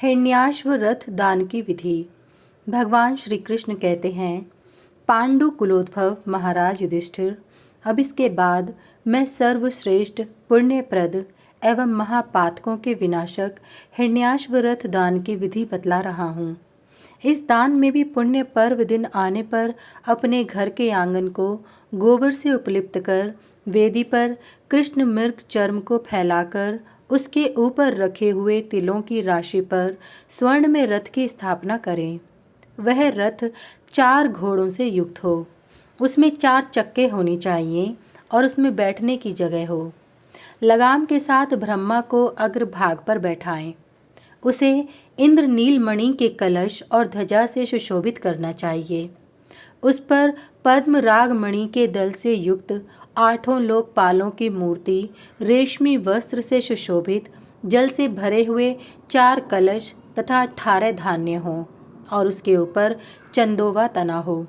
हिरण्याश्व रथ दान की विधि। भगवान श्री कृष्ण कहते हैं, पांडु कुलोद्भव महाराज युधिष्ठिर, अब इसके बाद मैं सर्वश्रेष्ठ पुण्यप्रद एवं महापातकों के विनाशक हिरण्याश्व रथ दान की विधि बतला रहा हूँ। इस दान में भी पुण्य पर्व दिन आने पर अपने घर के आंगन को गोबर से उपलिप्त कर वेदी पर कृष्ण मृग चर्म को फैलाकर उसके ऊपर रखे हुए तिलों की राशि पर स्वर्ण में रथ की स्थापना करें। वह रथ 4 घोड़ों से युक्त हो, उसमें 4 चक्के होने चाहिए और उसमें बैठने की जगह हो। लगाम के साथ ब्रह्मा को अग्रभाग पर बैठाएं। उसे इंद्रनील मणि के कलश और ध्वजा से सुशोभित करना चाहिए। उस पर पद्म राग मणि के दल से युक्त 8 लोकपालों की मूर्ति रेशमी वस्त्र से सुशोभित जल से भरे हुए 4 कलश तथा 18 धान्य हों और उसके ऊपर चंदोवा तना हो।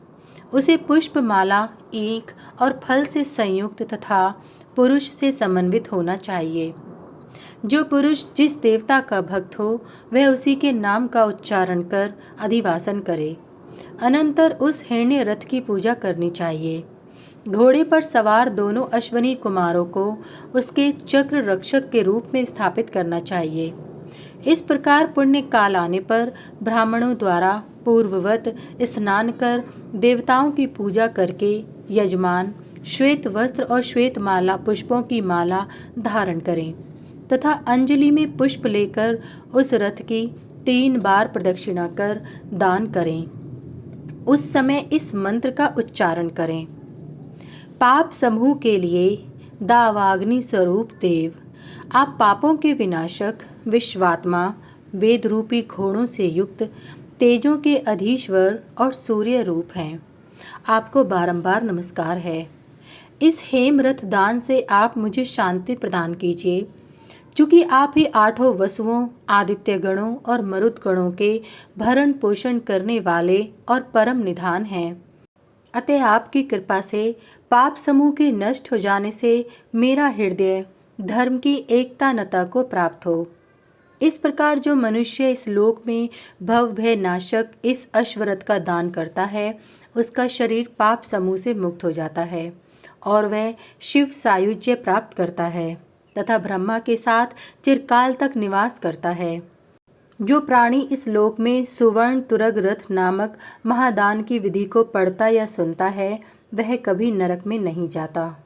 उसे पुष्पमाला, ईख और फल से संयुक्त तथा पुरुष से समन्वित होना चाहिए। जो पुरुष जिस देवता का भक्त हो वह उसी के नाम का उच्चारण कर अधिवासन करे। अनंतर उस हिरण्य रथ की पूजा करनी चाहिए। घोड़े पर सवार दोनों अश्वनी कुमारों को उसके चक्र रक्षक के रूप में स्थापित करना चाहिए। इस प्रकार पुण्य काल आने पर ब्राह्मणों द्वारा पूर्ववत स्नान कर देवताओं की पूजा करके यजमान श्वेत वस्त्र और श्वेत माला पुष्पों की माला धारण करें तथा अंजलि में पुष्प लेकर उस रथ की 3 बार प्रदक्षिणा कर दान करें। उस समय इस मंत्र का उच्चारण करें। पाप समूह के लिए दावाग्नि स्वरूप देव, आप पापों के विनाशक विश्वात्मा वेद रूपी घोड़ों से युक्त तेजों के अधीश्वर और सूर्य रूप हैं। आपको बारंबार नमस्कार है। इस हेमरथ दान से आप मुझे शांति प्रदान कीजिए। चूँकि आप ही 8 वसुओं, आदित्य गणों और मरुत गणों के भरण पोषण करने वाले और परम निधान हैं, अतः आपकी कृपा से पाप समूह के नष्ट हो जाने से मेरा हृदय धर्म की एकतानता को प्राप्त हो। इस प्रकार जो मनुष्य इस लोक में भव भय नाशक इस अश्वरथ का दान करता है, उसका शरीर पाप समूह से मुक्त हो जाता है और वह शिव सायुज्य प्राप्त करता है तथा ब्रह्मा के साथ चिरकाल तक निवास करता है। जो प्राणी इस लोक में सुवर्ण तुरग रथ नामक महादान की विधि को पढ़ता या सुनता है, वह कभी नरक में नहीं जाता।